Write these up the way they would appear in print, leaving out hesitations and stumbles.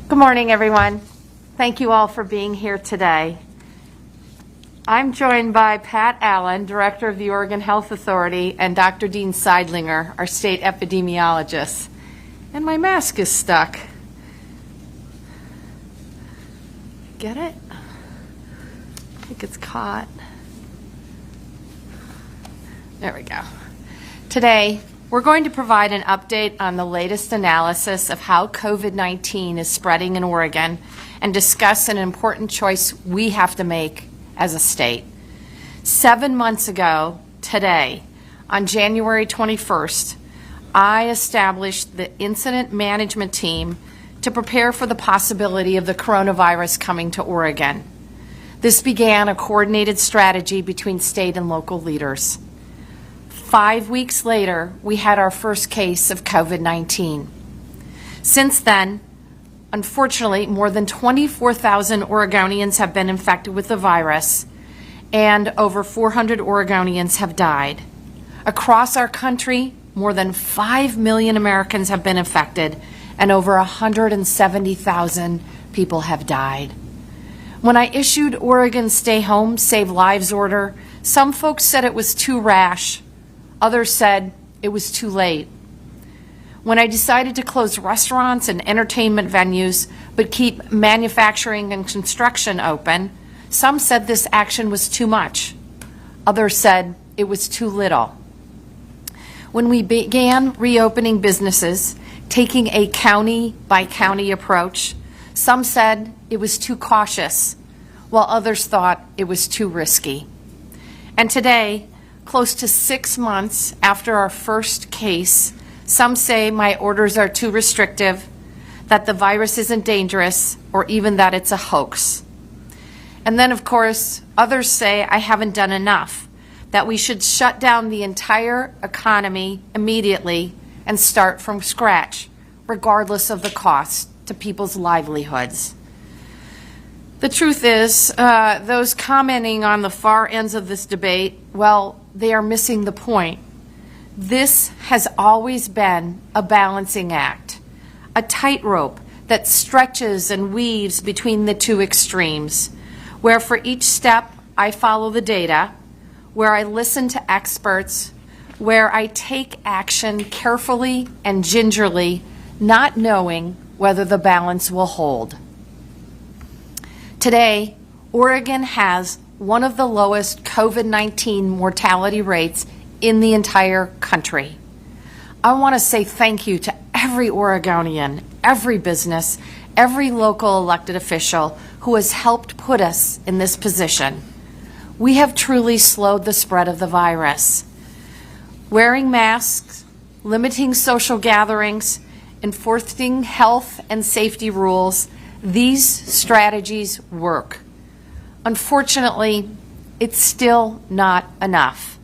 Good morning, everyone. Thank you all for being here today. I'm joined by Pat Allen, Director of the Oregon Health Authority, and Dr. Dean Seidlinger, our state epidemiologist. And my mask is stuck. Get it? I think it's caught. There we go. Today, we're going to provide an update on the latest analysis of how COVID-19 is spreading in Oregon and discuss an important choice we have to make as a state. 7 months ago today, on January 21st, I established the incident management team to prepare for the possibility of the coronavirus coming to Oregon. This began a coordinated strategy between state and local leaders. 5 weeks later, we had our first case of COVID-19. Since then, unfortunately, more than 24,000 Oregonians have been infected with the virus, and over 400 Oregonians have died. Across our country, more than 5 million Americans have been infected, and over 170,000 people have died. When I issued Oregon's Stay Home, Save Lives order, some folks said it was too rash. Others said it was too late. When I decided to close restaurants and entertainment venues but keep manufacturing and construction open, some said this action was too much. Others said it was too little. When we began reopening businesses, taking a county-by-county approach, some said it was too cautious, while others thought it was too risky. And today, close to 6 months after our first case, some say my orders are too restrictive, that the virus isn't dangerous, or even that it's a hoax. And then, of course, others say I haven't done enough, that we should shut down the entire economy immediately and start from scratch, regardless of the cost to people's livelihoods. The truth is, those commenting on the far ends of this debate, well, they are missing the point. This has always been a balancing act, a tightrope that stretches and weaves between the two extremes, where for each step I follow the data, where I listen to experts, where I take action carefully and gingerly, not knowing whether the balance will hold. Today, Oregon has one of the lowest COVID-19 mortality rates in the entire country. I want to say thank you to every Oregonian, every business, every local elected official who has helped put us in this position. We have truly slowed the spread of the virus. Wearing masks, limiting social gatherings, enforcing health and safety rules, these strategies work. Unfortunately, it's still not enough.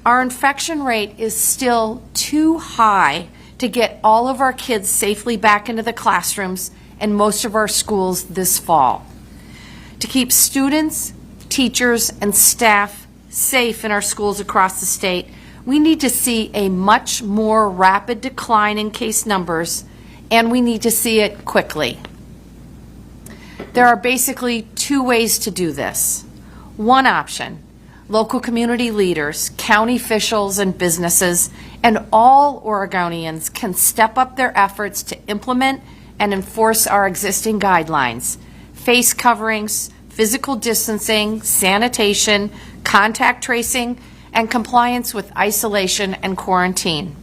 Our infection rate is still too high to get all of our kids safely back into the classrooms and most of our schools this fall. To keep students, teachers, and staff safe in our schools across the state, we need to see a much more rapid decline in case numbers, and we need to see it quickly. There are basically two ways to do this. One option, local community leaders, county officials, and businesses, and all Oregonians can step up their efforts to implement and enforce our existing guidelines: face coverings, physical distancing, sanitation, contact tracing, and compliance with isolation and quarantine.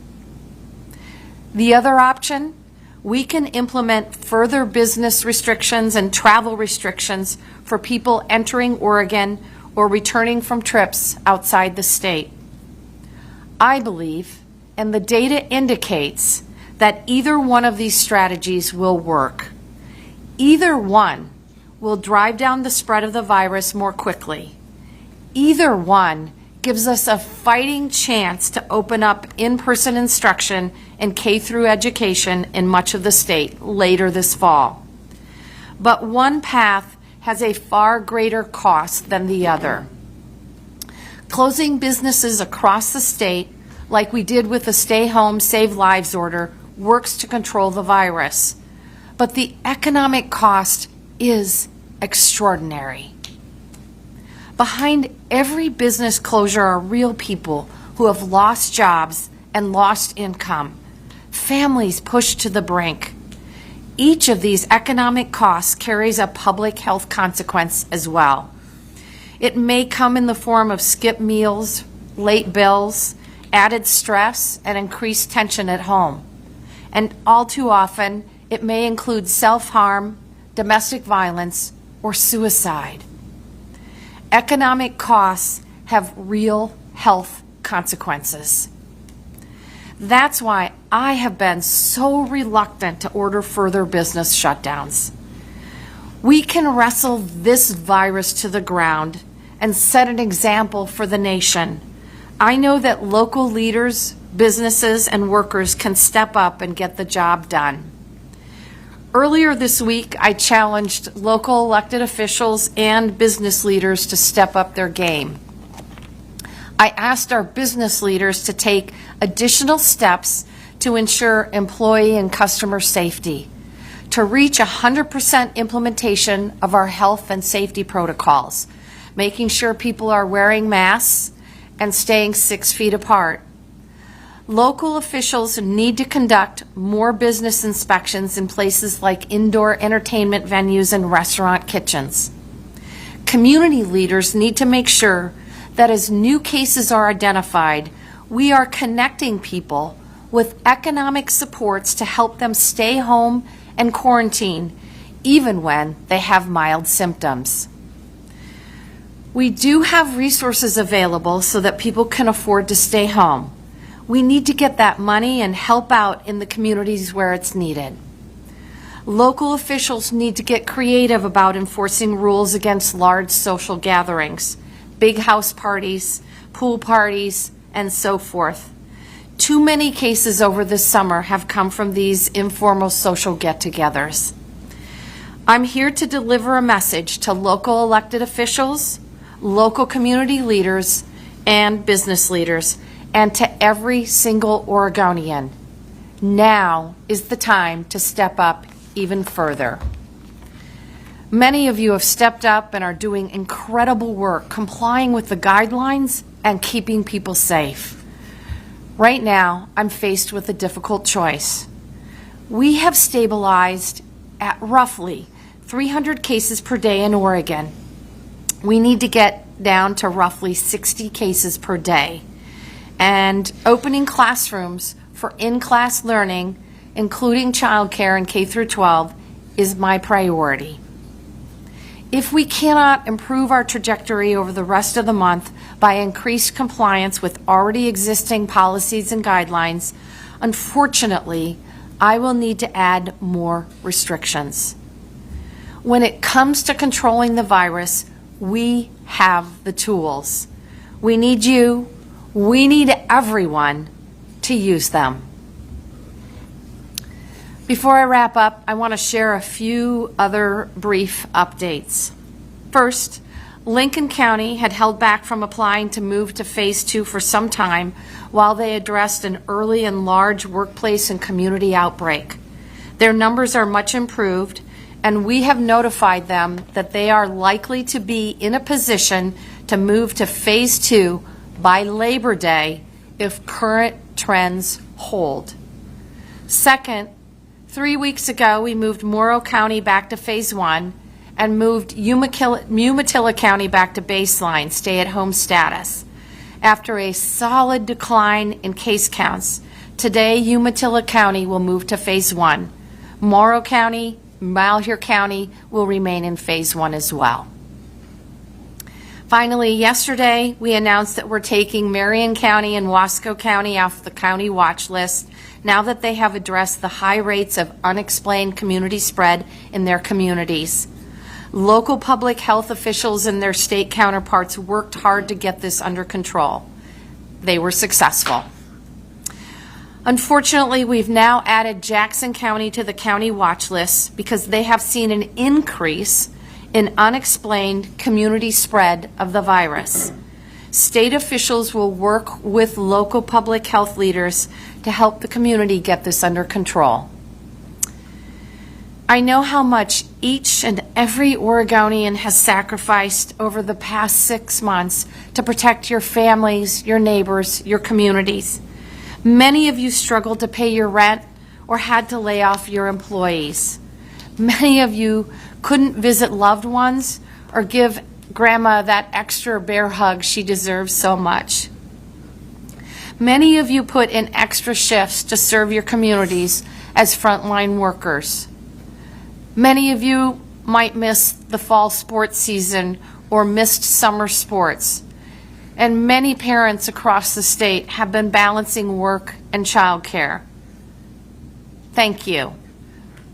The other option, we can implement further business restrictions and travel restrictions for people entering Oregon or returning from trips outside the state. I believe, and the data indicates, that either one of these strategies will work. Either one will drive down the spread of the virus more quickly. Either one gives us a fighting chance to open up in-person instruction and K through education in much of the state later this fall. But one path has a far greater cost than the other. Closing businesses across the state, like we did with the Stay Home, Save Lives order, works to control the virus. but the economic cost is extraordinary. Behind every business closure are real people who have lost jobs and lost income, families pushed to the brink. Each of these economic costs carries a public health consequence as well. It may come in the form of skipped meals, late bills, added stress, and increased tension at home. And all too often, it may include self-harm, domestic violence, or suicide. Economic costs have real health consequences. That's why I have been so reluctant to order further business shutdowns. We can wrestle this virus to the ground and set an example for the nation. I know that local leaders, businesses, and workers can step up and get the job done. Earlier this week, I challenged local elected officials and business leaders to step up their game. I asked our business leaders to take additional steps to ensure employee and customer safety, to reach 100% implementation of our health and safety protocols, making sure people are wearing masks and staying 6 feet apart. Local officials need to conduct more business inspections in places like indoor entertainment venues and restaurant kitchens. Community leaders need to make sure that as new cases are identified, we are connecting people with economic supports to help them stay home and quarantine, even when they have mild symptoms. We do have resources available so that people can afford to stay home. We need to get that money and help out in the communities where it's needed. Local officials need to get creative about enforcing rules against large social gatherings, big house parties, pool parties, and so forth. Too many cases over this summer have come from these informal social get-togethers. I'm here to deliver a message to local elected officials, local community leaders, and business leaders, and to every single Oregonian. Now is the time to step up even further. Many of you have stepped up and are doing incredible work complying with the guidelines and keeping people safe. Right now, I'm faced with a difficult choice. We have stabilized at roughly 300 cases per day in Oregon. We need to get down to roughly 60 cases per day. And opening classrooms for in-class learning, including childcare and K through 12, is my priority. If we cannot improve our trajectory over the rest of the month by increased compliance with already existing policies and guidelines, unfortunately, I will need to add more restrictions. When it comes to controlling the virus, we have the tools. We need you. We need everyone to use them. Before I wrap up, I want to share a few other brief updates. First, Lincoln County had held back from applying to move to Phase 2 for some time while they addressed an early and large workplace and community outbreak. Their numbers are much improved, and we have notified them that they are likely to be in a position to move to Phase 2 by Labor Day if current trends hold. Second, 3 weeks ago, we moved Morrow County back to Phase 1 and moved Umatilla County back to baseline stay-at-home status. After a solid decline in case counts, today Umatilla County will move to Phase 1. Morrow County, Malheur County will remain in Phase 1 as well. Finally, yesterday, we announced that we're taking Marion County and Wasco County off the county watch list now that they have addressed the high rates of unexplained community spread in their communities. Local public health officials and their state counterparts worked hard to get this under control. They were successful. Unfortunately, we've now added Jackson County to the county watch list because they have seen an increase in unexplained community spread of the virus. State officials will work with local public health leaders to help the community get this under control. I know how much each and every Oregonian has sacrificed over the past 6 months to protect your families, your neighbors, your communities. Many of you struggled to pay your rent or had to lay off your employees. Many of you couldn't visit loved ones or give Grandma that extra bear hug she deserves so much. Many of you put in extra shifts to serve your communities as frontline workers. Many of you might miss the fall sports season or missed summer sports. And many parents across the state have been balancing work and childcare. Thank you.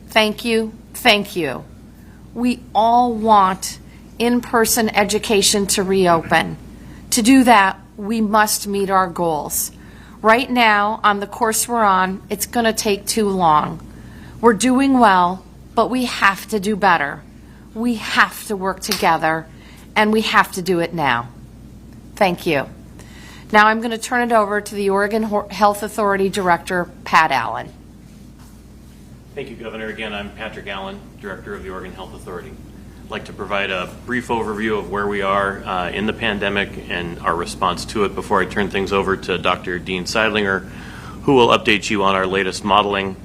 Thank you. Thank you. We all want in-person education to reopen. To do that, we must meet our goals. Right now, on the course we're on, it's going to take too long. We're doing well, but we have to do better. We have to work together, and we have to do it now. Thank you. Now I'm going to turn it over to the Oregon Health Authority Director, Pat Allen. Thank you, Governor. Again, I'm Patrick Allen, Director of the Oregon Health Authority. I'd like to provide a brief overview of where we are in the pandemic and our response to it before I turn things over to Dr. Dean Seidlinger, who will update you on our latest modeling,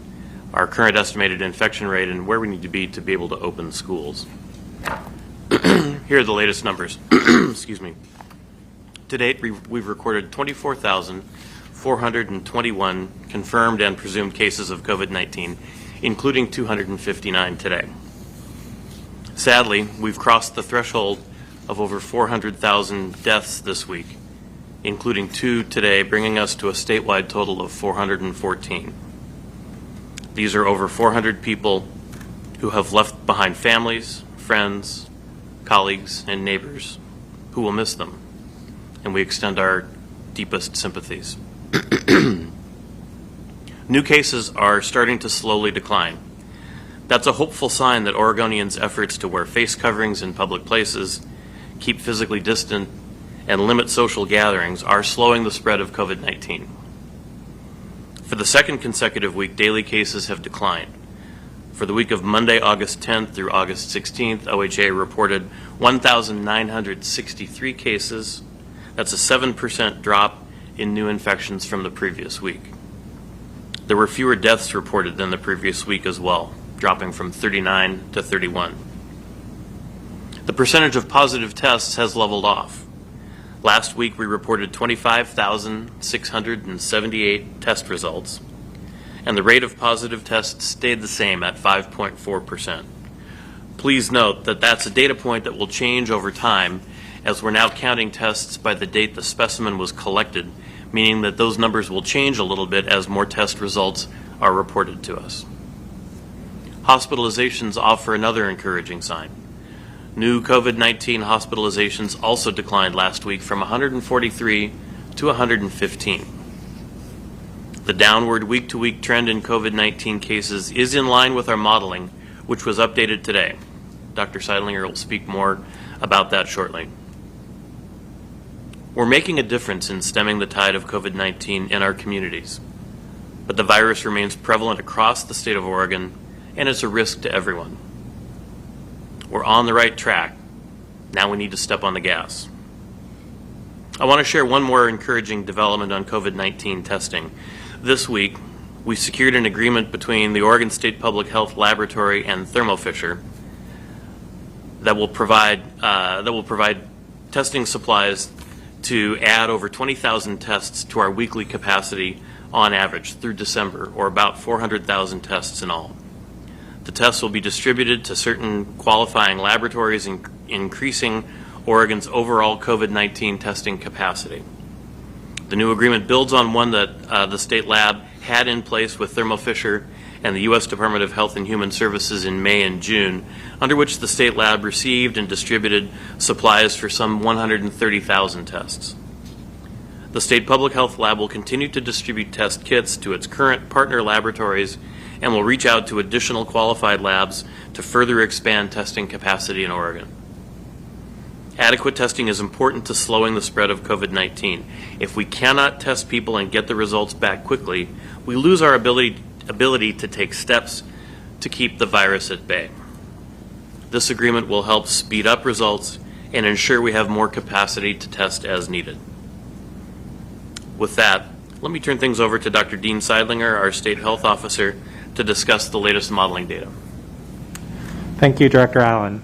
our current estimated infection rate, and where we need to be able to open schools. Here are the latest numbers. Excuse me. To date, we've recorded 24,421 confirmed and presumed cases of COVID-19, including 259 today. Sadly, we've crossed the threshold of over 400,000 deaths this week, including 2 today, bringing us to a statewide total of 414. These are over 400 people who have left behind families, friends, colleagues, and neighbors who will miss them, and we extend our deepest sympathies. New cases are starting to slowly decline. That's a hopeful sign that Oregonians' efforts to wear face coverings in public places, keep physically distant, and limit social gatherings are slowing the spread of COVID-19. For the second consecutive week, daily cases have declined. For the week of Monday, August 10th through August 16th, OHA reported 1,963 cases. That's a 7% drop in new infections from the previous week. There were fewer deaths reported than the previous week as well, dropping from 39 to 31. The percentage of positive tests has leveled off. Last week we reported 25,678 test results, and the rate of positive tests stayed the same at 5.4%. Please note that that's a data point that will change over time, as we're now counting tests by the date the specimen was collected, meaning that those numbers will change a little bit as more test results are reported to us. Hospitalizations offer another encouraging sign. New COVID-19 hospitalizations also declined last week from 143 to 115. The downward week-to-week trend in COVID-19 cases is in line with our modeling, which was updated today. Dr. Seidlinger will speak more about that shortly. We're making a difference in stemming the tide of COVID-19 in our communities, but the virus remains prevalent across the state of Oregon, and it's a risk to everyone. We're on the right track. Now we need to step on the gas. I want to share one more encouraging development on COVID-19 testing. This week, we secured an agreement between the Oregon State Public Health Laboratory and Thermo Fisher that will provide testing supplies to add over 20,000 tests to our weekly capacity on average through December, or about 400,000 tests in all. The tests will be distributed to certain qualifying laboratories, increasing Oregon's overall COVID-19 testing capacity. The new agreement builds on one that the state lab had in place with Thermo Fisher and the U.S. Department of Health and Human Services in May and June, under which the state lab received and distributed supplies for some 130,000 tests. The State Public Health Lab will continue to distribute test kits to its current partner laboratories and will reach out to additional qualified labs to further expand testing capacity in Oregon. Adequate testing is important to slowing the spread of COVID-19. If we cannot test people and get the results back quickly, we lose our ability to take steps to keep the virus at bay. This agreement will help speed up results and ensure we have more capacity to test as needed. With that, let me turn things over to Dr. Dean Seidlinger, our State Health Officer, to discuss the latest modeling data. Thank you, Director Allen.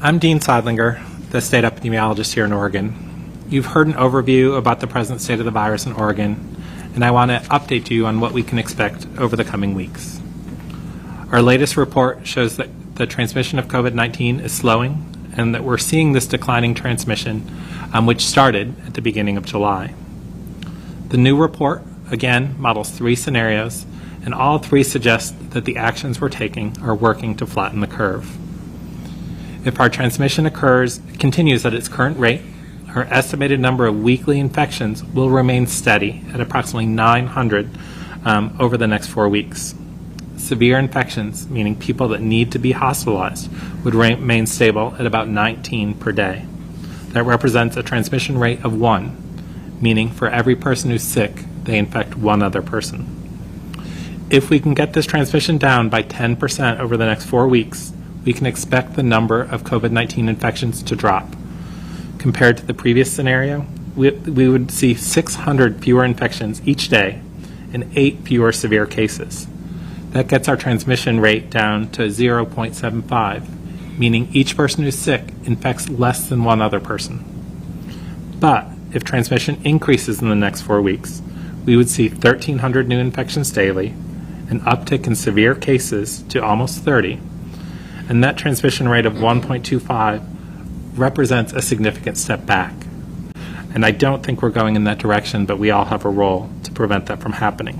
I'm Dean Seidlinger, the state epidemiologist here in Oregon. You've heard an overview about the present state of the virus in Oregon, and I want to update you on what we can expect over the coming weeks. Our latest report shows that the transmission of COVID-19 is slowing and that we're seeing this declining transmission, which started at the beginning of July. The new report, again, models 3 scenarios, and all 3 suggest that the actions we're taking are working to flatten the curve. If our transmission continues at its current rate, our estimated number of weekly infections will remain steady at approximately 900 over the next 4 weeks. Severe infections, meaning people that need to be hospitalized, would remain stable at about 19 per day. That represents a transmission rate of 1, meaning for every person who's sick, they infect one other person. If we can get this transmission down by 10% over the next 4 weeks, we can expect the number of COVID-19 infections to drop. Compared to the previous scenario, we would see 600 fewer infections each day and 8 fewer severe cases. That gets our transmission rate down to 0.75, meaning each person who's sick infects less than one other person. But if transmission increases in the next 4 weeks, we would see 1,300 new infections daily, an uptick in severe cases to almost 30, and that transmission rate of 1.25 represents a significant step back. And I don't think we're going in that direction, but we all have a role to prevent that from happening.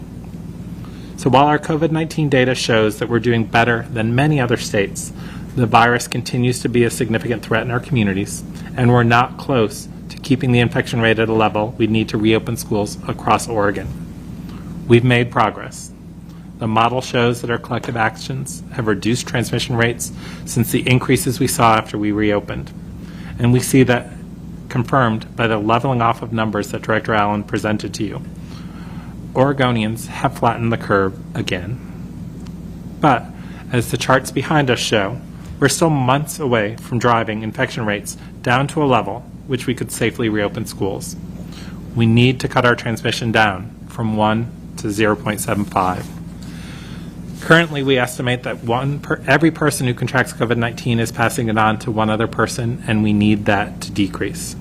So while our COVID-19 data shows that we're doing better than many other states, the virus continues to be a significant threat in our communities, and we're not close to keeping the infection rate at a level we need to reopen schools across Oregon. We've made progress. The model shows that our collective actions have reduced transmission rates since the increases we saw after we reopened. And we see that confirmed by the leveling off of numbers that Director Allen presented to you. Oregonians have flattened the curve again. But as the charts behind us show, we're still months away from driving infection rates down to a level which we could safely reopen schools. We need to cut our transmission down from 1 to 0.75. Currently, we estimate that every person who contracts COVID-19 is passing it on to one other person, and we need that to decrease.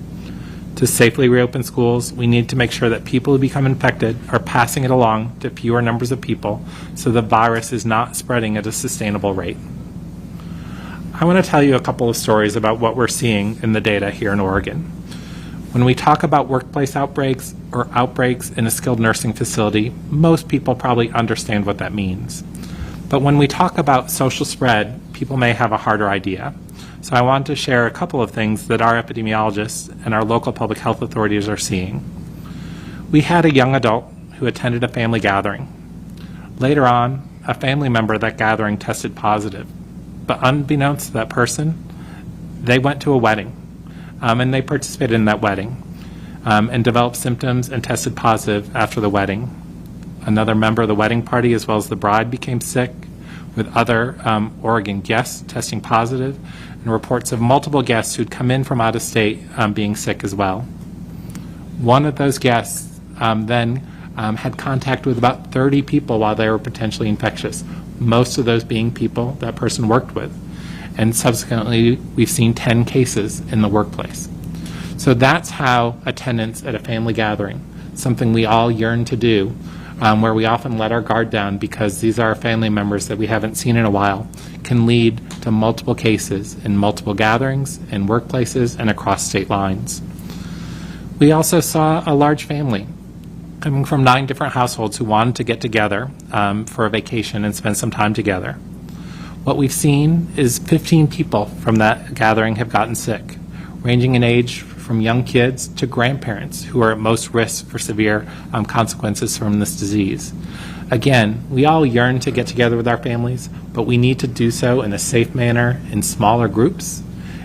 To safely reopen schools, we need to make sure that people who become infected are passing it along to fewer numbers of people so the virus is not spreading at a sustainable rate. I want to tell you a couple of stories about what we're seeing in the data here in Oregon. When we talk about workplace outbreaks or outbreaks in a skilled nursing facility, most people probably understand what that means. But when we talk about social spread, people may have a harder idea. So I want to share a couple of things that our epidemiologists and our local public health authorities are seeing. We had a young adult who attended a family gathering. Later on, a family member at that gathering tested positive. But unbeknownst to that person, they went to a wedding, and they participated in that wedding and developed symptoms and tested positive after the wedding. Another member of the wedding party, as well as the bride, became sick, with other Oregon guests testing positive, and reports of multiple guests who'd come in from out of state being sick as well. One of those guests then had contact with about 30 people while they were potentially infectious, most of those being people that person worked with. And subsequently, we've seen 10 cases in the workplace. So that's how attendance at a family gathering, something we all yearn to do, where we often let our guard down because these are our family members that we haven't seen in a while, can lead to multiple cases in multiple gatherings, in workplaces, and across state lines. We also saw a large family coming from 9 different households who wanted to get together for a vacation and spend some time together. What we've seen is 15 people from that gathering have gotten sick, ranging in age from young kids to grandparents who are at most risk for severe consequences from this disease. Again, we all yearn to get together with our families, but we need to do so in a safe manner, in smaller groups,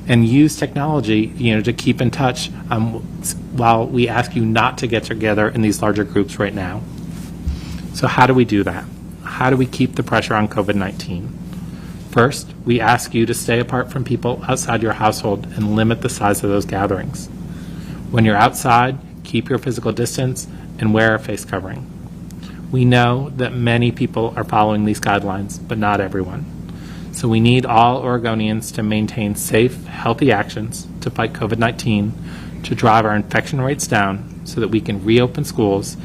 and use technology, to keep in touch while we ask you not to get together in these larger groups right now. So how do we do that? how do we keep the pressure on COVID-19? First, we ask you to stay apart from people outside your household and limit the size of those gatherings. When you're outside, keep your physical distance and wear a face covering. We know that many people are following these guidelines, but not everyone. So we need all Oregonians to maintain safe, healthy actions to fight COVID-19, to drive our infection rates down so that we can reopen schools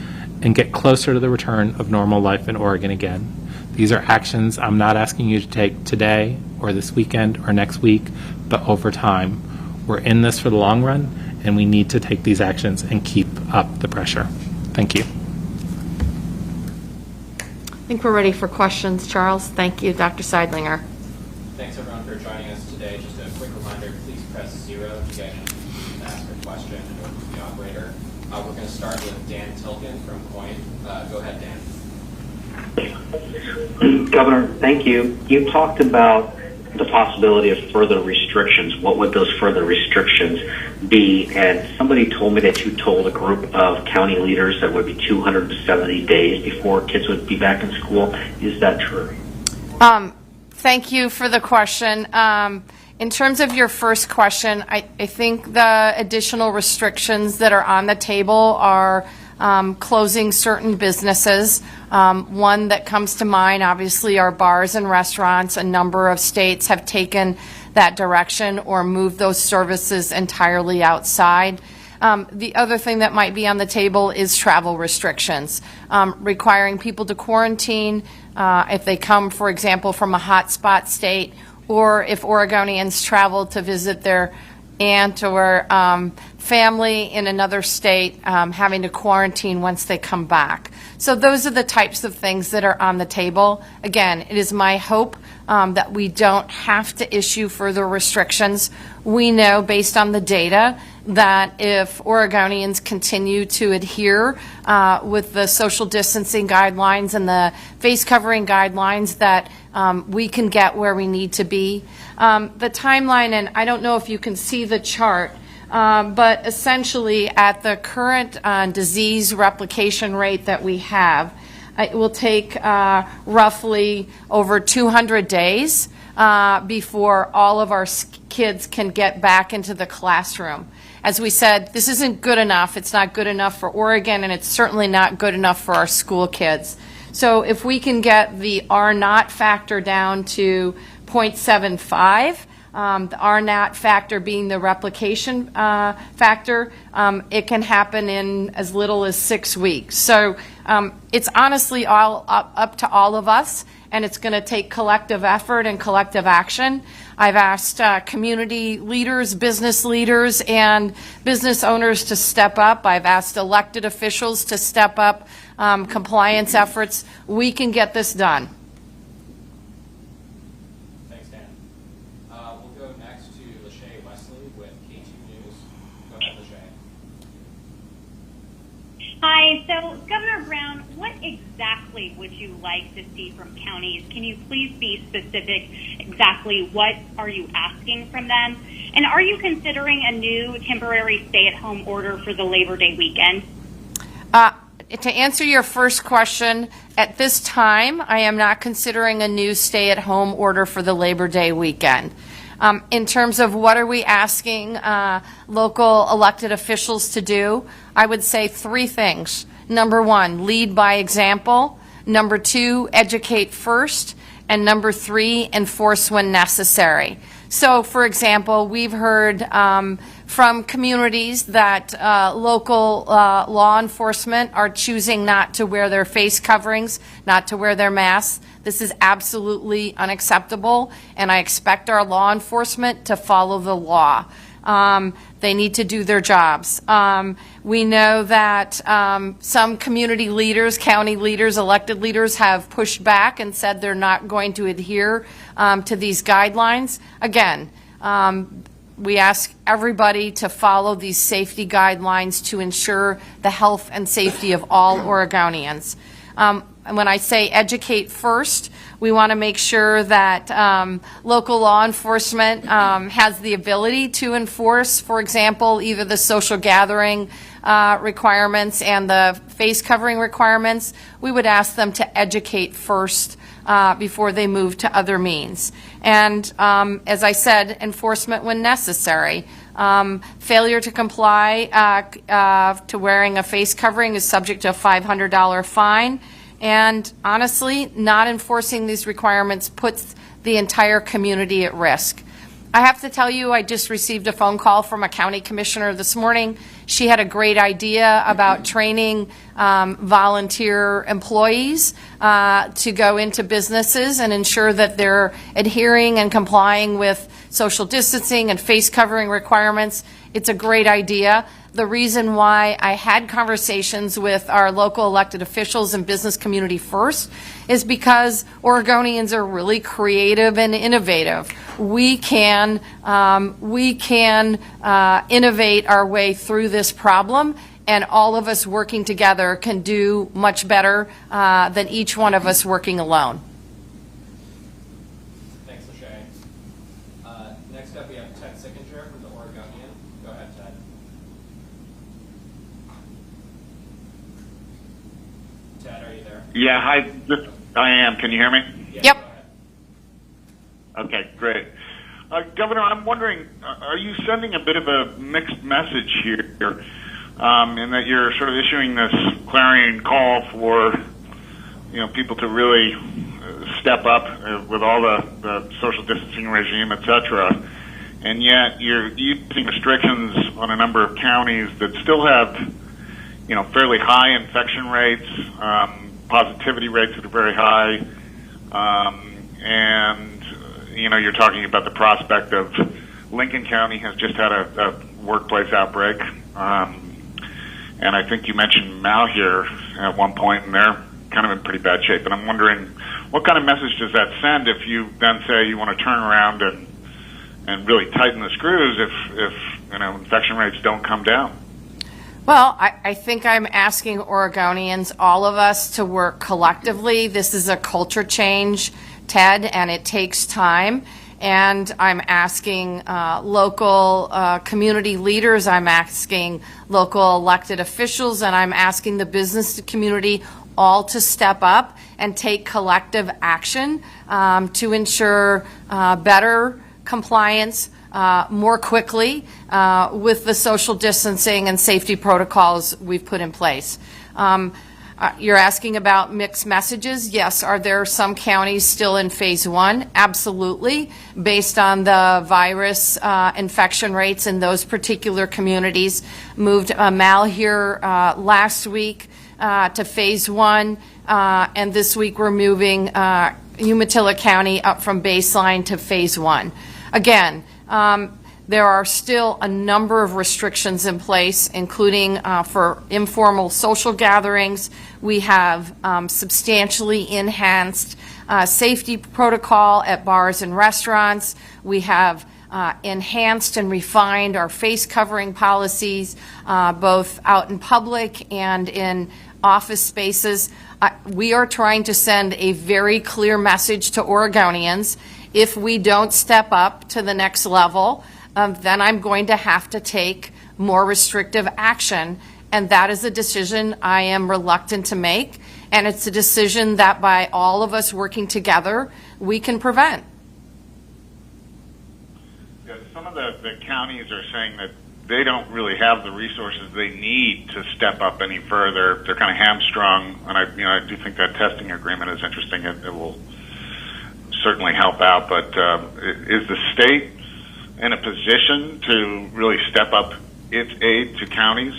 and get closer to the return of normal life in Oregon again. These are actions I'm not asking you to take today or this weekend or next week, but over time. We're in this for the long run, and we need to take these actions and keep up the pressure. Thank you. I think we're ready for questions. Charles, thank you. Dr. Seidlinger. Thanks everyone for joining us today. Just a quick reminder, please press 0 to get to ask a question and go to the operator. We're going to start with Dan Tilkin from Coin. Go ahead, Dan. Governor, thank you. You talked about the possibility of further restrictions. What would those further restrictions be? And somebody told me that you told a group of county leaders that it would be 270 days before kids would be back in school. Is that true? Thank you for the question. In terms of your first question, I think the additional restrictions that are on the table are closing certain businesses. One that comes to mind, obviously, are bars and restaurants. A number of states have taken that direction or moved those services entirely outside. The other thing that might be on the table is travel restrictions, requiring people to quarantine if they come, for example, from a hotspot state, or if Oregonians travel to visit their aunt or family in another state, having to quarantine once they come back. So those are the types of things that are on the table. Again, it is my hope that we don't have to issue further restrictions. We know, based on the data, that if Oregonians continue to adhere with the social distancing guidelines and the face covering guidelines, that we can get where we need to be. The timeline, and I don't know if you can see the chart, but essentially at the current disease replication rate that we have, it will take roughly over 200 days before all of our kids can get back into the classroom. As we said, this isn't good enough. It's not good enough for Oregon, and it's certainly not good enough for our school kids. So if we can get the R0 factor down to 0.75, the R0 factor being the replication factor, it can happen in as little as 6 weeks. So it's honestly all up to all of us, and it's going to take collective effort and collective action. I've asked community leaders, business leaders, and business owners to step up. I've asked elected officials to step up compliance efforts. We can get this done. Thanks, Dan. We'll go next to Lachey Wesley with K2 News. Go ahead, Lachey. Hi, so Governor Brown, what exactly would you like to see from counties? Can you please be specific exactly what are you asking from them? And are you considering a new temporary stay-at-home order for the Labor Day weekend? To answer your first question, at this time, I am not considering a new stay-at-home order for the Labor Day weekend. In terms of what are we asking local elected officials to do, I would say 3 things. Number 1, lead by example. Number 2, educate first. And number 3, enforce when necessary. So, for example, we've heard from communities that local law enforcement are choosing not to wear their face coverings, not to wear their masks. This is absolutely unacceptable, and I expect our law enforcement to follow the law. They need to do their jobs. We know that some community leaders, county leaders, elected leaders have pushed back and said they're not going to adhere to these guidelines. Again, we ask everybody to follow these safety guidelines to ensure the health and safety of all Oregonians. And when I say educate first, we want to make sure that local law enforcement has the ability to enforce, for example, either the social gathering requirements and the face covering requirements, we would ask them to educate first before they move to other means. And as I said, enforcement when necessary. Failure to comply to wearing a face covering is subject to a $500 fine. And honestly, not enforcing these requirements puts the entire community at risk. I have to tell you, I just received a phone call from a county commissioner this morning. She had a great idea about training volunteer employees to go into businesses and ensure that they're adhering and complying with social distancing and face covering requirements. It's a great idea. The reason why I had conversations with our local elected officials and business community first is because Oregonians are really creative and innovative. We can innovate our way through this problem, and all of us working together can do much better than each one of us working alone. Thanks, Lachey. Next up, we have Ted Sickinger from the Oregonian. Go ahead, Ted. Ted, are you there? Yeah, hi. I am. Can you hear me? Yeah, Yep. go ahead. Okay, great. Governor, I'm wondering, are you sending a bit of a mixed message here in that you're sort of issuing this clarion call for, people to really step up with all the social distancing regime, et cetera, and yet you're using restrictions on a number of counties that still have, fairly high infection rates, positivity rates that are very high, and you're talking about the prospect of Lincoln County has just had a workplace outbreak, and I think you mentioned Malheur at one point, and they're kind of in pretty bad shape. And I'm wondering, what kind of message does that send if you then say you want to turn around and really tighten the screws if infection rates don't come down? Well, I think I'm asking Oregonians, all of us, to work collectively. This is a culture change, Ted, and it takes time. And I'm asking local community leaders, I'm asking local elected officials, and I'm asking the business community all to step up and take collective action to ensure better compliance more quickly with the social distancing and safety protocols we've put in place. You're asking about mixed messages. Yes, are there some counties still in phase one? Absolutely, based on the virus infection rates in those particular communities. Moved Malheur last week to phase one, and this week we're moving Umatilla County up from baseline to phase one. Again, there are still a number of restrictions in place, including for informal social gatherings. We have substantially enhanced safety protocol at bars and restaurants. We have enhanced and refined our face covering policies, both out in public and in office spaces. We are trying to send a very clear message to Oregonians. If we don't step up to the next level, then I'm going to have to take more restrictive action. And that is a decision I am reluctant to make. And it's a decision that by all of us working together, we can prevent. Yeah, some of the counties are saying that they don't really have the resources they need to step up any further. They're kind of hamstrung. And I do think that testing agreement is interesting. It will certainly help out. But is the state in a position to really step up its aid to counties?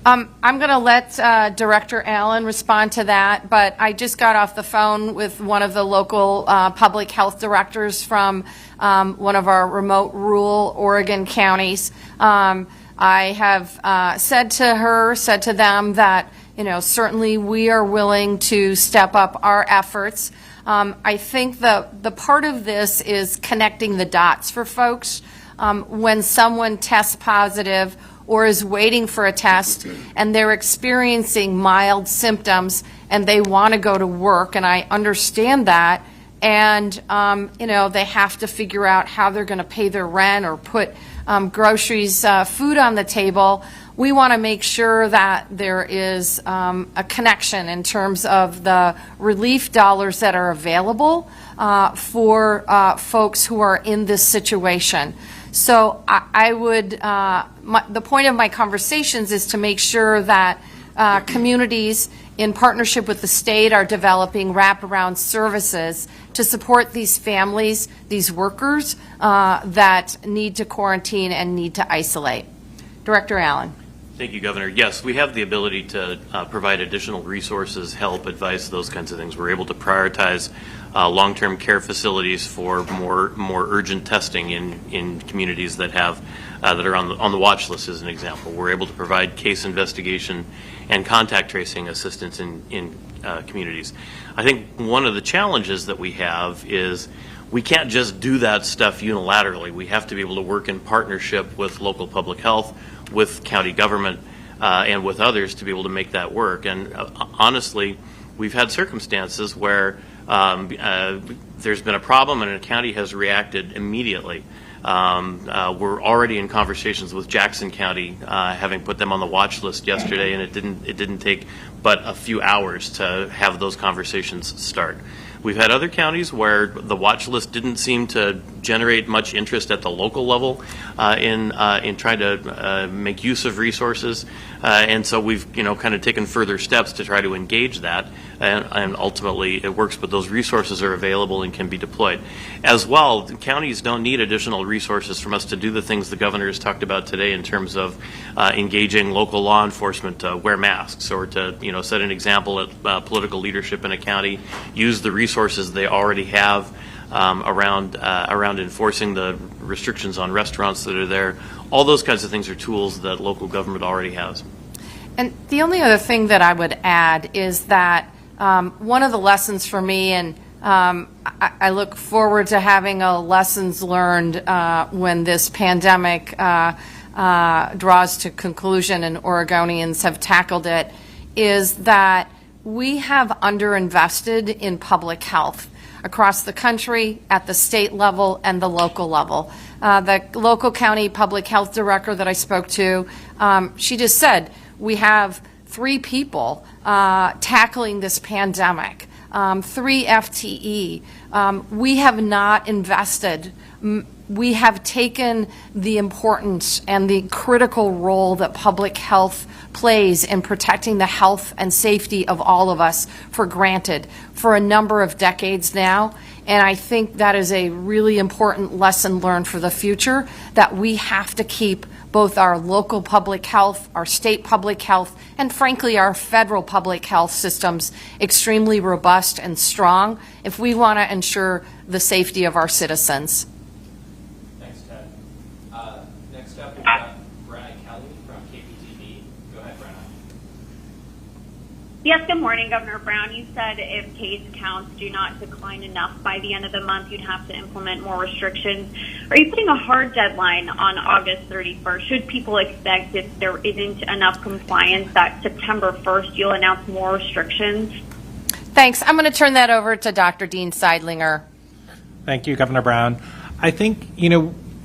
I'm going to let Director Allen respond to that, but I just got off the phone with one of the local public health directors from one of our remote rural Oregon counties. I have said to them that, certainly we are willing to step up our efforts. I think the part of this is connecting the dots for folks. When someone tests positive or is waiting for a test and they're experiencing mild symptoms and they want to go to work, and I understand that, and they have to figure out how they're going to pay their rent or put groceries, food on the table. we want to make sure that there is a connection in terms of the relief dollars that are available for folks who are in this situation. So I would, the point of my conversations is to make sure that communities in partnership with the state are developing wraparound services to support these families, these workers that need to quarantine and need to isolate. Director Allen. Thank you, Governor. Yes, we have the ability to provide additional resources, help, advice, those kinds of things. We're able to prioritize long-term care facilities for more urgent testing in communities that have that are on the watch list, as an example. We're able to provide case investigation and contact tracing assistance in communities. I think one of the challenges that we have is we can't just do that stuff unilaterally. We have to be able to work in partnership with local public health, with county government, and with others to be able to make that work. And honestly, we've had circumstances where there's been a problem and a county has reacted immediately. We're already in conversations with Jackson County, having put them on the watch list yesterday, and it didn't take but a few hours to have those conversations start. We've had other counties where the watch list didn't seem to generate much interest at the local level in trying to make use of resources, and so we've kind of taken further steps to try to engage that, and ultimately it works. But those resources are available and can be deployed. As well, counties don't need additional resources from us to do the things the governor has talked about today in terms of engaging local law enforcement to wear masks, or to set an example at political leadership in a county, use the resources they already have around enforcing the restrictions on restaurants that are there. All those kinds of things are tools that local government already has. And the only other thing that I would add is that one of the lessons for me, and I look forward to having a lessons learned when this pandemic draws to conclusion and Oregonians have tackled it, is that we have underinvested in public health across the country, at the state level and the local level. The local county public health director that I spoke to, she just said, we have 3 people tackling this pandemic, 3 FTE. We have not invested. We have taken the importance and the critical role that public health plays in protecting the health and safety of all of us for granted for a number of decades now. And I think that is a really important lesson learned for the future, that we have to keep both our local public health, our state public health, and frankly our federal public health systems extremely robust and strong if we want to ensure the safety of our citizens. Thanks, Ted. Next up, we've got Brenna Kelly from KPTV. Go ahead, Brenna. Yes, good morning, Governor Brown. You said if case counts do not decline enough by the end of the month, you'd have to implement more restrictions. Are you putting a hard deadline on August 31st? Should people expect, if there isn't enough compliance, that September 1st you'll announce more restrictions? Thanks. I'm going to turn that over to Dr. Dean Seidlinger. Thank you, Governor Brown. I think,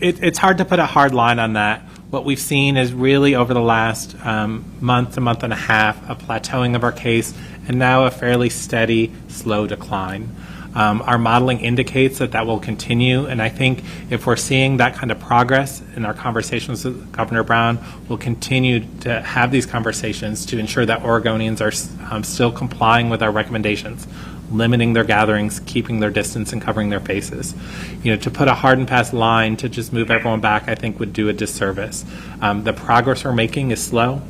it's hard to put a hard line on that. What we've seen is really over the last month to month and a half, a plateauing of our case, and now a fairly steady, slow decline. Our modeling indicates that will continue, and I think if we're seeing that kind of progress in our conversations with Governor Brown, we'll continue to have these conversations to ensure that Oregonians are still complying with our recommendations, limiting their gatherings, keeping their distance, and covering their faces. To put a hard and fast line to just move everyone back, I think would do a disservice. The progress we're making is slow.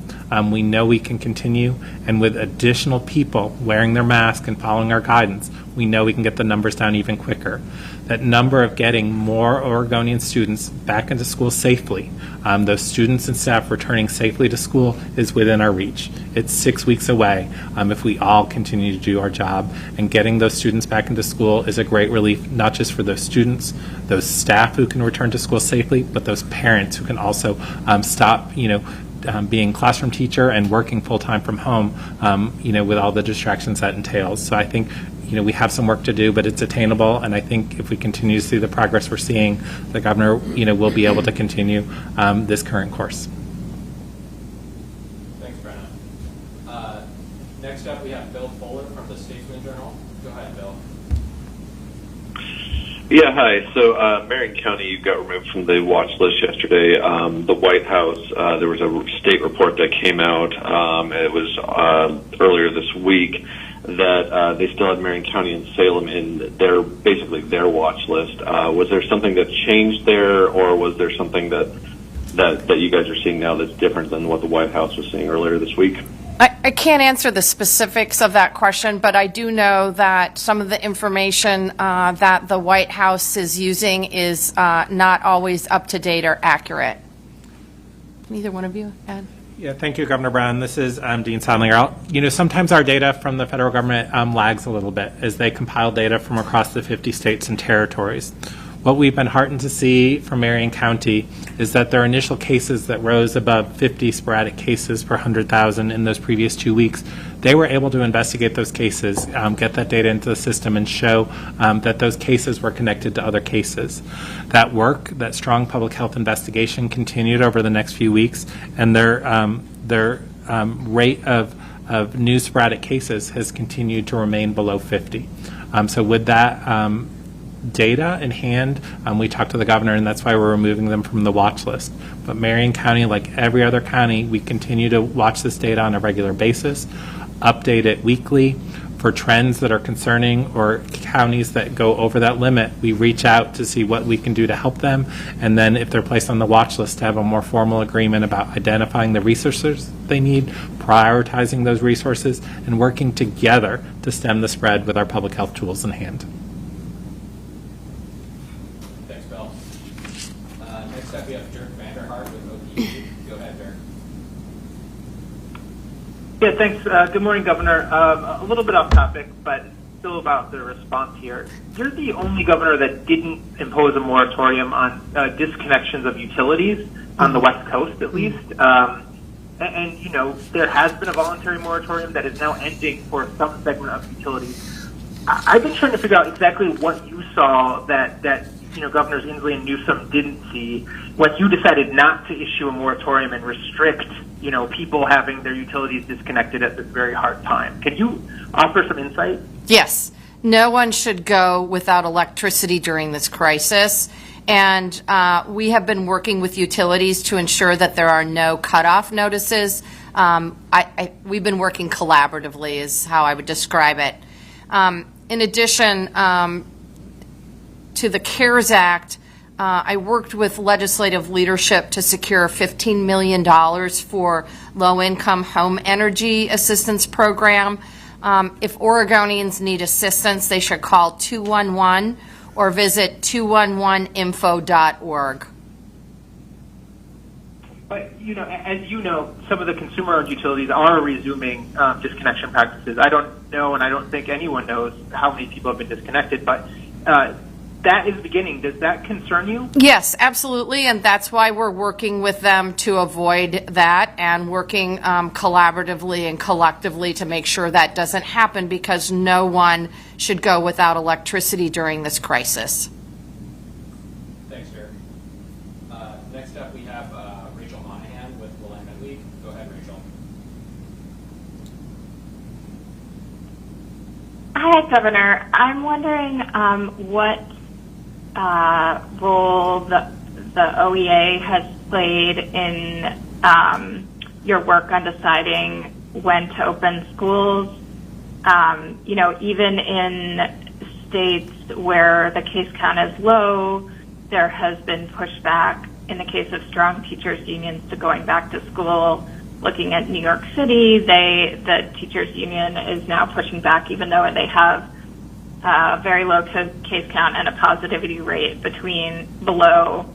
We know we can continue, and with additional people wearing their mask and following our guidance, we know we can get the numbers down even quicker. That number of getting more Oregonian students back into school safely, those students and staff returning safely to school, is within our reach. It's 6 weeks away if we all continue to do our job, and getting those students back into school is a great relief, not just for those students, those staff who can return to school safely, but those parents who can also stop, being classroom teacher and working full-time from home, with all the distractions that entails. So I think, we have some work to do, but it's attainable, and I think if we continue to see the progress we're seeing, the governor, will be able to continue this current course. Next up, we have Bill Fuller from the Statesman Journal. Go ahead, Bill. Yeah, hi. So, Marion County, you got removed from the watch list yesterday. The White House, there was a state report that came out, it was earlier this week, that they still had Marion County and Salem in basically their watch list. Was there something that changed there, or was there something that you guys are seeing now that's different than what the White House was seeing earlier this week? I can't answer the specifics of that question, but I do know that some of the information that the White House is using is not always up to date or accurate. Can either one of you add? Yeah, thank you, Governor Brown. This is Dean Sondlinger. Sometimes our data from the federal government lags a little bit as they compile data from across the 50 states and territories. What we've been heartened to see from Marion County is that their initial cases that rose above 50 sporadic cases per 100,000 in those previous 2 weeks, they were able to investigate those cases, get that data into the system, and show that those cases were connected to other cases. That work, that strong public health investigation, continued over the next few weeks, and their rate of new sporadic cases has continued to remain below 50. So with that data in hand, we talked to the governor, and that's why we're removing them from the watch list. But Marion County, like every other county, we continue to watch this data on a regular basis, update it weekly. For trends that are concerning or counties that go over that limit, we reach out to see what we can do to help them, and then if they're placed on the watch list, to have a more formal agreement about identifying the resources they need, prioritizing those resources, and working together to stem the spread with our public health tools in hand. Thanks, Bill. Next up, we have Dirk Vanderhart with OPE. Go ahead, Dirk. Yeah, thanks. Good morning, Governor. A little bit off topic, but still about the response here. You're the only governor that didn't impose a moratorium on disconnections of utilities on the West Coast, at least. And, there has been a voluntary moratorium that is now ending for some segment of utilities. I've been trying to figure out exactly what you saw that Governors Inslee and Newsom didn't see when you decided not to issue a moratorium and restrict, people having their utilities disconnected at this very hard time. Can you offer some insight? Yes. No one should go without electricity during this crisis. And we have been working with utilities to ensure that there are no cutoff notices. We've been working collaboratively is how I would describe it. In addition to the CARES Act, I worked with legislative leadership to secure $15 million for low-income home energy assistance program. If Oregonians need assistance, they should call 211 or visit 211info.org. But, as you know, some of the consumer-owned utilities are resuming disconnection practices. I don't know, and I don't think anyone knows how many people have been disconnected, but that is beginning. Does that concern you? Yes, absolutely, and that's why we're working with them to avoid that and working collaboratively and collectively to make sure that doesn't happen, because no one should go without electricity during this crisis. Thanks, Dirk. Next up, we have Rachel Monahan with Willamette Week. Go ahead, Rachel. Hi, Governor. I'm wondering what role the OEA has played in your work on deciding when to open schools. Even in states where the case count is low, there has been pushback in the case of strong teachers unions to going back to school. Looking at New York City, the teachers union is now pushing back, even though they have very low case count and a positivity rate between below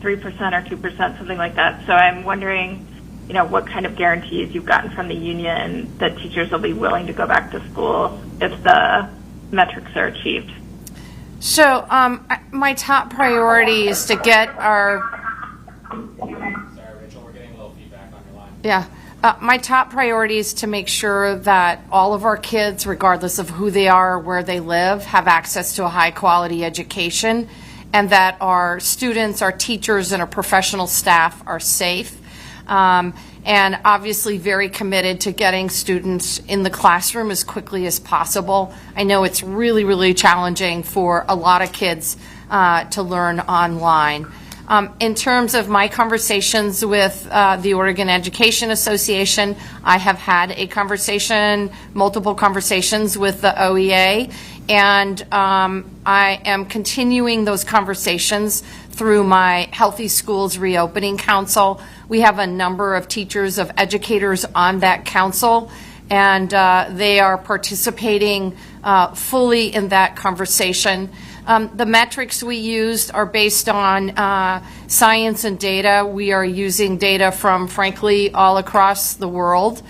3% or 2%, something like that. So I'm wondering, what kind of guarantees you've gotten from the union that teachers will be willing to go back to school if the metrics are achieved. So my top priority is to get our... Sorry, Rachel, we're getting a little feedback on your line. Yeah. My top priority is to make sure that all of our kids, regardless of who they are or where they live, have access to a high-quality education, and that our students, our teachers, and our professional staff are safe. and obviously very committed to getting students in the classroom as quickly as possible. I know it's really, really challenging for a lot of kids to learn online. In terms of my conversations with the Oregon Education Association, I have had multiple conversations with the OEA, and I am continuing those conversations through my Healthy Schools Reopening Council. We have a number of teachers, of educators on that council, and they are participating fully in that conversation. The metrics we used are based on science and data. We are using data from, frankly, all across the world.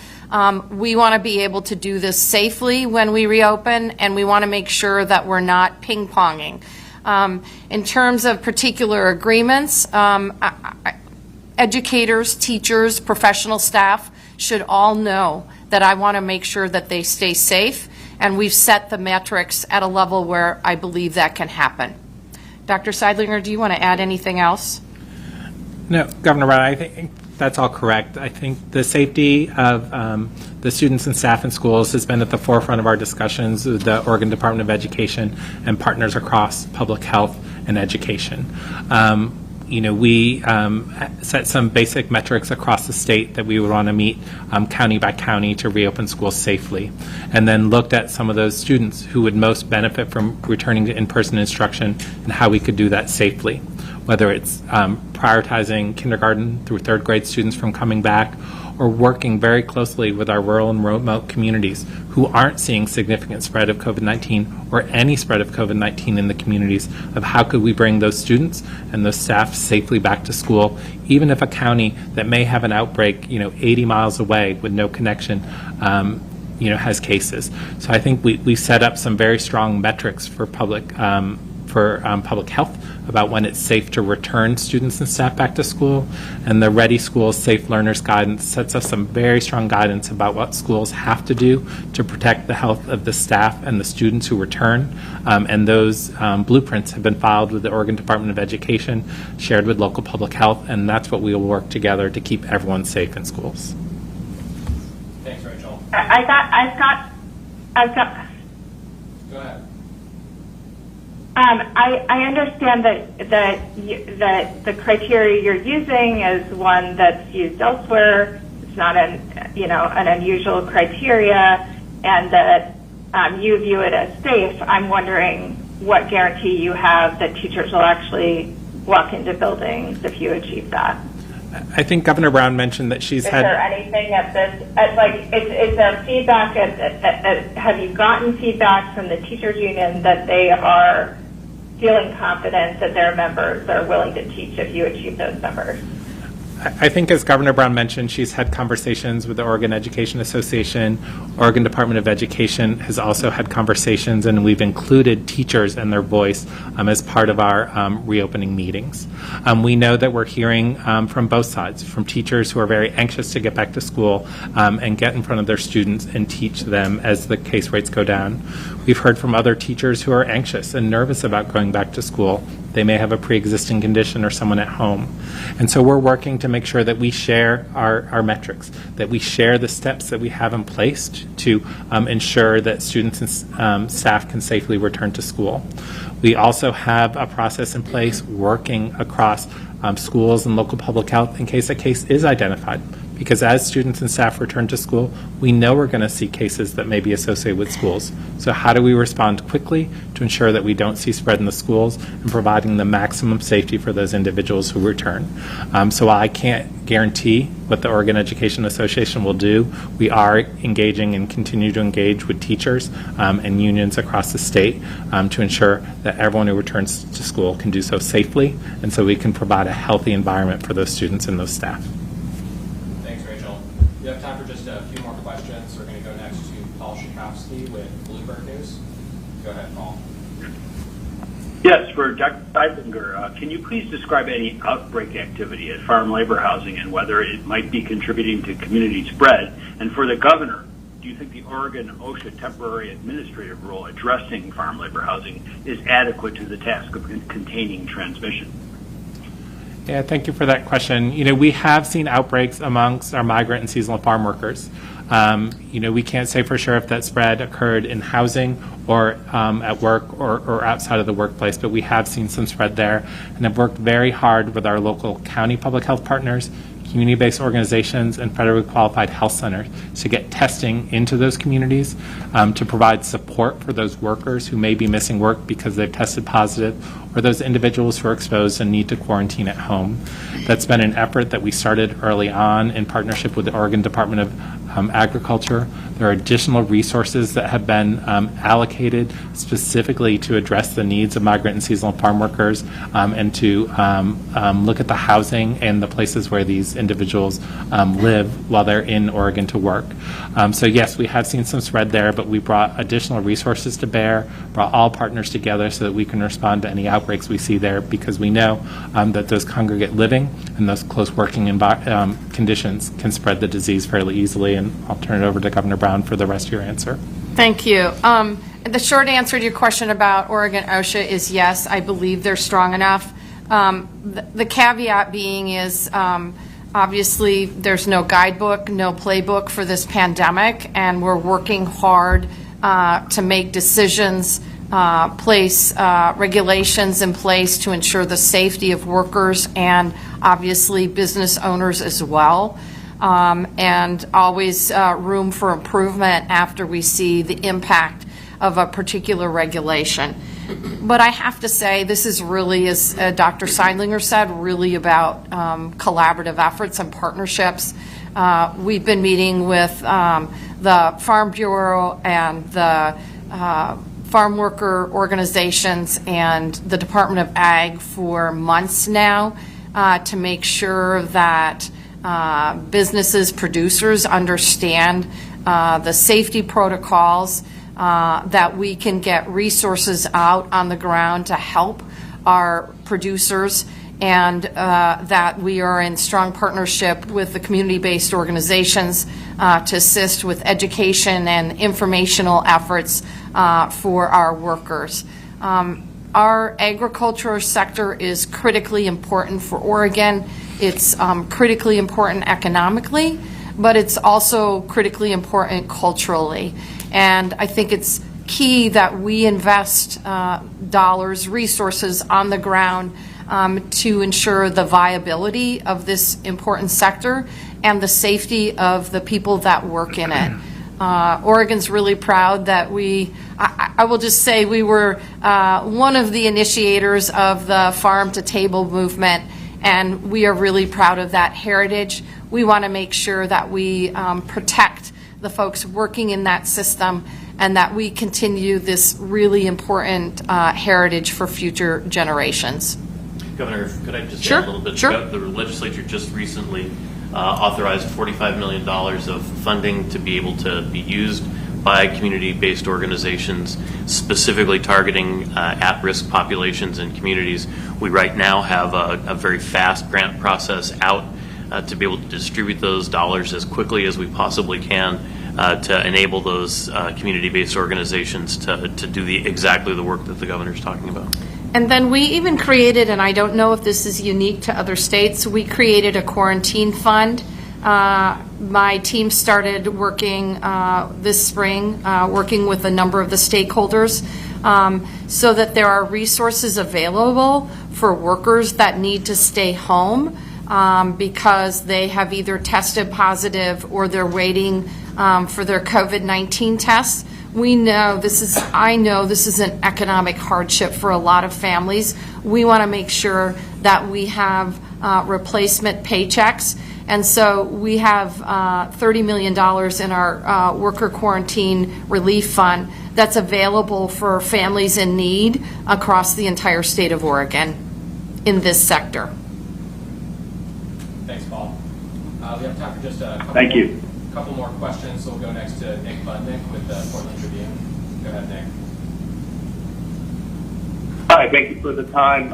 We want to be able to do this safely when we reopen, and we want to make sure that we're not ping-ponging. In terms of particular agreements, educators, teachers, professional staff should all know that I want to make sure that they stay safe, and we've set the metrics at a level where I believe that can happen. Dr. Seidlinger, do you want to add anything else? No, Governor Brown, I think that's all correct. I think the safety of the students and staff in schools has been at the forefront of our discussions with the Oregon Department of Education and partners across public health and education. We set some basic metrics across the state that we would want to meet county by county to reopen schools safely, and then looked at some of those students who would most benefit from returning to in-person instruction and how we could do that safely, whether it's prioritizing kindergarten through third grade students from coming back, or working very closely with our rural and remote communities who aren't seeing significant spread of COVID-19 or any spread of COVID-19 in the communities, of how could we bring those students and those staff safely back to school, even if a county that may have an outbreak 80 miles away with no connection has cases. So I think we set up some very strong metrics for public health about when it's safe to return students and staff back to school, and the Ready Schools Safe Learners Guidance sets us some very strong guidance about what schools have to do to protect the health of the staff and the students who return, and those blueprints have been filed with the Oregon Department of Education, shared with local public health, and that's what we will work together to keep everyone safe in schools. Thanks, Rachel. I've got. Go ahead. I understand that the criteria you're using is one that's used elsewhere. It's not an unusual criteria, and that you view it as safe. I'm wondering what guarantee you have that teachers will actually walk into buildings if you achieve that. I think Governor Brown mentioned that she's had. Is there anything at this, is there feedback, have you gotten feedback from the teachers union that they are feeling confident that their members are willing to teach if you achieve those numbers? I think, as Governor Brown mentioned, she's had conversations with the Oregon Education Association. Oregon Department of Education has also had conversations, and we've included teachers and their voice as part of our reopening meetings. We know that we're hearing from both sides, from teachers who are very anxious to get back to school and get in front of their students and teach them as the case rates go down. We've heard from other teachers who are anxious and nervous about going back to school. They may have a pre-existing condition or someone at home. And so we're working to make sure that we share our metrics, that we share the steps that we have in place to ensure that students and staff can safely return to school. We also have a process in place working across schools and local public health in case a case is identified. Because as students and staff return to school, we know we're going to see cases that may be associated with schools. So how do we respond quickly to ensure that we don't see spread in the schools and providing the maximum safety for those individuals who return? So while I can't guarantee what the Oregon Education Association will do, we are engaging and continue to engage with teachers and unions across the state to ensure that everyone who returns to school can do so safely, and so we can provide a healthy environment for those students and those staff. We have time for just a few more questions. We're going to go next to Paul Schakowsky with Bloomberg News. Go ahead, Paul. Yes, for Dr. Seidlinger, can you please describe any outbreak activity at farm labor housing and whether it might be contributing to community spread? And for the governor, do you think the Oregon Osha temporary administrative role addressing farm labor housing is adequate to the task of containing transmission? Yeah, thank you for that question. We have seen outbreaks amongst our migrant and seasonal farm workers. We can't say for sure if that spread occurred in housing or at work or outside of the workplace, but we have seen some spread there and have worked very hard with our local county public health partners, community-based organizations, and federally qualified health centers to get testing into those communities to provide support for those workers who may be missing work because they've tested positive, or those individuals who are exposed and need to quarantine at home. That's been an effort that we started early on in partnership with the Oregon Department of Agriculture. There are additional resources that have been allocated specifically to address the needs of migrant and seasonal farm workers and to look at the housing and the places where these individuals live while they're in Oregon to work. So yes, we have seen some spread there, but we brought additional resources to bear, brought all partners together so that we can respond to any outbreaks we see there, because we know that those congregate living and those close working conditions can spread the disease fairly easily. And I'll turn it over to Governor Brown for the rest of your answer. Thank you. The short answer to your question about Oregon OSHA is yes, I believe they're strong enough. The caveat being is obviously there's no guidebook, no playbook for this pandemic, and we're working hard to make decisions, place regulations in place to ensure the safety of workers and obviously business owners as well. And always room for improvement after we see the impact of a particular regulation. But I have to say, this is really, as Dr. Seidlinger said, really about collaborative efforts and partnerships. We've been meeting with the Farm Bureau and the farm worker organizations and the Department of Ag for months now to make sure that businesses, producers understand the safety protocols, that we can get resources out on the ground to help our producers, and that we are in strong partnership with the community-based organizations to assist with education and informational efforts for our workers. Our agriculture sector is critically important for Oregon. It's critically important economically, but it's also critically important culturally. And I think it's key that we invest dollars, resources on the ground to ensure the viability of this important sector and the safety of the people that work in it. Oregon's really proud that I will just say we were one of the initiators of the farm to table movement, and we are really proud of that heritage. We want to make sure that we protect the folks working in that system and that we continue this really important heritage for future generations. Governor, could I just Sure. add a little bit? Sure. The legislature just recently authorized $45 million of funding to be able to be used by community-based organizations, specifically targeting at-risk populations and communities. We right now have a very fast grant process out to be able to distribute those dollars as quickly as we possibly can to enable those community-based organizations to do exactly the work that the governor's talking about. And then we even created, and I don't know if this is unique to other states, we created a quarantine fund. My team started working this spring, working with a number of the stakeholders so that there are resources available for workers that need to stay home because they have either tested positive or they're waiting for their COVID-19 tests. I know this is an economic hardship for a lot of families. We want to make sure that we have replacement paychecks. And so we have $30 million in our worker quarantine relief fund that's available for families in need across the entire state of Oregon in this sector. Thanks, Paul. We have time for just a couple more questions, so we'll go next to Nick Budnick with the Portland Tribune. Go ahead, Nick. Hi, thank you for the time.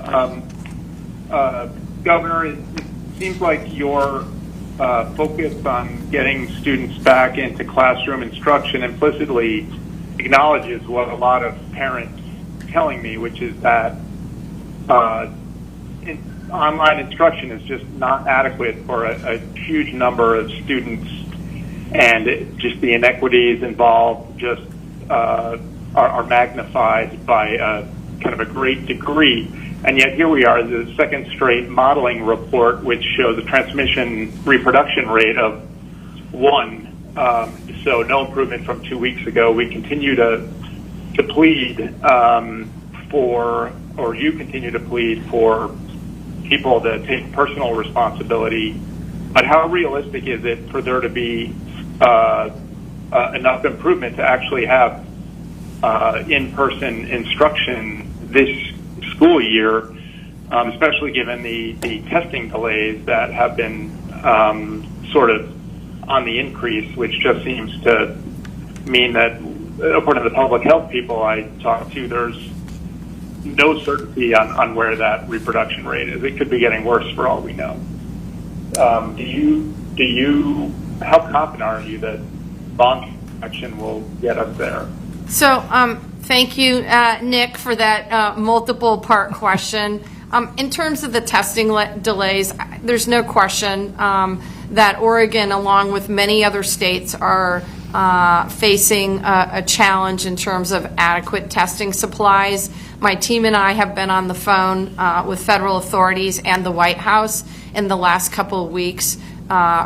Governor, it seems like your focus on getting students back into classroom instruction implicitly acknowledges what a lot of parents are telling me, which is that online instruction is just not adequate for a huge number of students, and just the inequities involved just are magnified by kind of a great degree. And yet here we are, the second straight modeling report, which shows a transmission reproduction rate of 1. So no improvement from 2 weeks ago. We continue to plead you continue to plead for people to take personal responsibility. But how realistic is it for there to be enough improvement to actually have in-person instruction this school year, especially given the testing delays that have been sort of on the increase, which just seems to mean that, according to the public health people I talked to, there's no certainty on where that reproduction rate is. It could be getting worse for all we know. How confident are you that bond action will get us there? So, thank you, Nick, for that multiple part question. In terms of the testing delays, there's no question that Oregon, along with many other states, are facing a challenge in terms of adequate testing supplies. My team and I have been on the phone with federal authorities and the White House in the last couple of weeks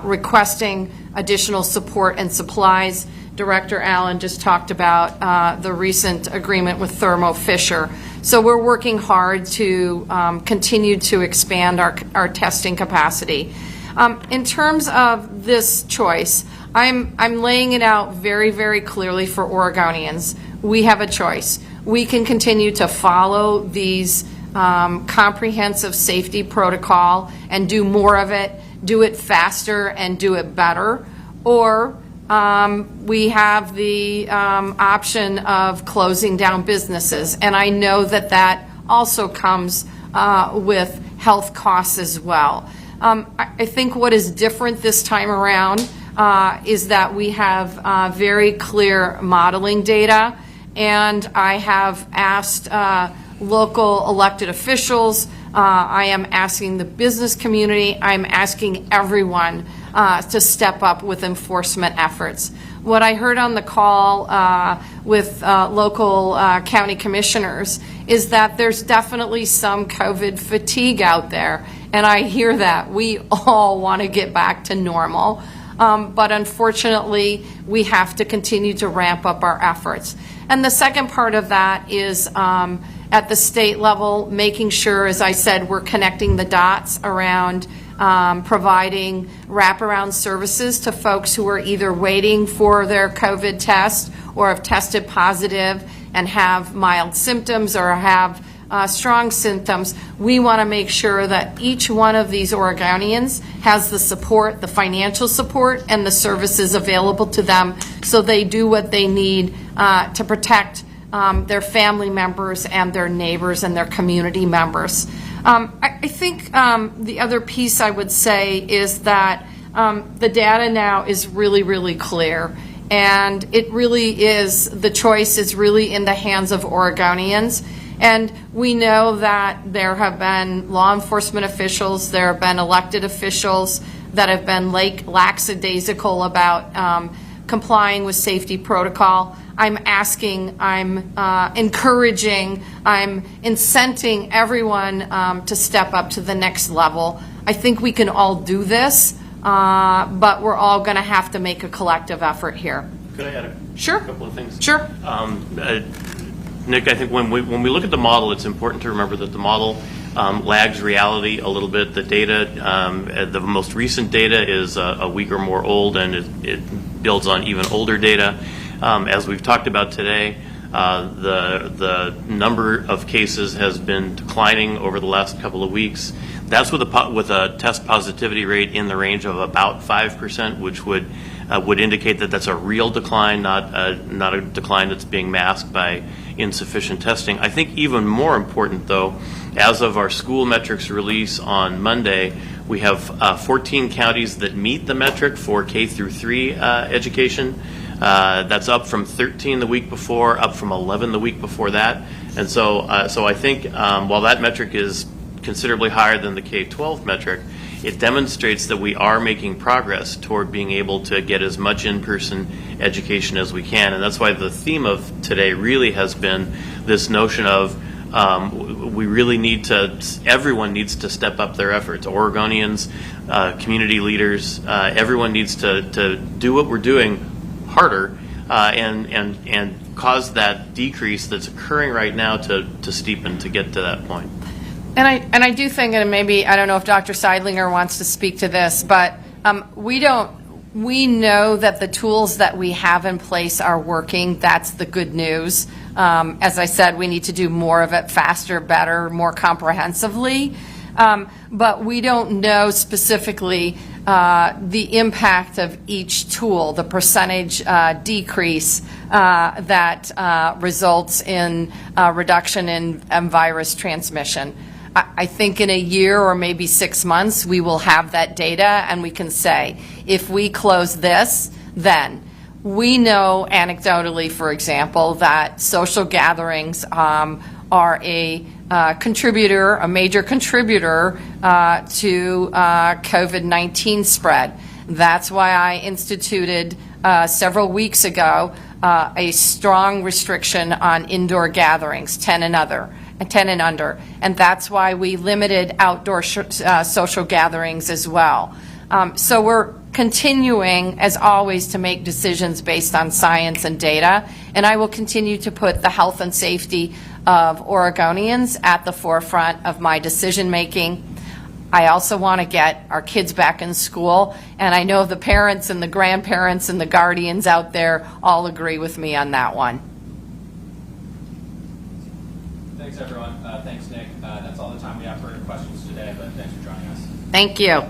requesting additional support and supplies. Director Allen just talked about the recent agreement with Thermo Fisher. So we're working hard to continue to expand our testing capacity. In terms of this choice, I'm laying it out very, very clearly for Oregonians. We have a choice. We can continue to follow these comprehensive safety protocol and do more of it, do it faster and do it better, or we have the option of closing down businesses. And I know that also comes with health costs as well. I think what is different this time around is that we have very clear modeling data, and I have asked local elected officials, I am asking the business community, I'm asking everyone to step up with enforcement efforts. What I heard on the call with local county commissioners is that there's definitely some COVID fatigue out there, and I hear that. We all want to get back to normal, but unfortunately, we have to continue to ramp up our efforts. And the second part of that is at the state level, making sure, as I said, we're connecting the dots around providing wraparound services to folks who are either waiting for their COVID test or have tested positive and have mild symptoms or have strong symptoms. We want to make sure that each one of these Oregonians has the support, the financial support, and the services available to them so they do what they need to protect their family members and their neighbors and their community members. I think the other piece I would say is that the data now is really, really clear. And it really is, the choice is really in the hands of Oregonians. And we know that there have been law enforcement officials, there have been elected officials that have been lackadaisical about complying with safety protocol. I'm asking, I'm encouraging, I'm incenting everyone to step up to the next level. I think we can all do this, but we're all going to have to make a collective effort here. Could I add a couple of things? Sure. Nick, I think when we look at the model, it's important to remember that the model lags reality a little bit. The data, the most recent data is a week or more old, and it builds on even older data. As we've talked about today, the number of cases has been declining over the last couple of weeks. That's with a test positivity rate in the range of about 5%, which would indicate that that's a real decline, not a decline that's being masked by insufficient testing. I think even more important, though, as of our school metrics release on Monday, we have 14 counties that meet the metric for K through 3 education. That's up from 13 the week before, up from 11 the week before that. And so I think while that metric is considerably higher than the K-12 metric, it demonstrates that we are making progress toward being able to get as much in-person education as we can. And that's why the theme of today really has been this notion of we really need to, everyone needs to step up their efforts. Oregonians, community leaders, everyone needs to do what we're doing harder and cause that decrease that's occurring right now to steepen, to get to that point. And I do think, and maybe, I don't know if Dr. Seidlinger wants to speak to this, but we know that the tools that we have in place are working. That's the good news. As I said, we need to do more of it faster, better, more comprehensively. But we don't know specifically the impact of each tool, the percentage decrease that results in reduction in virus transmission. I think in a year or maybe 6 months, we will have that data and we can say, if we close this, then. We know anecdotally, for example, that social gatherings are a contributor, a major contributor to COVID-19 spread. That's why I instituted several weeks ago a strong restriction on indoor gatherings, 10 and under. And that's why we limited outdoor social gatherings as well. So we're continuing, as always, to make decisions based on science and data, and I will continue to put the health and safety of Oregonians at the forefront of my decision-making. I also want to get our kids back in school, and I know the parents and the grandparents and the guardians out there all agree with me on that one. Thanks, everyone. Thanks, Nick. That's all the time we have for questions today, but thanks for joining us. Thank you.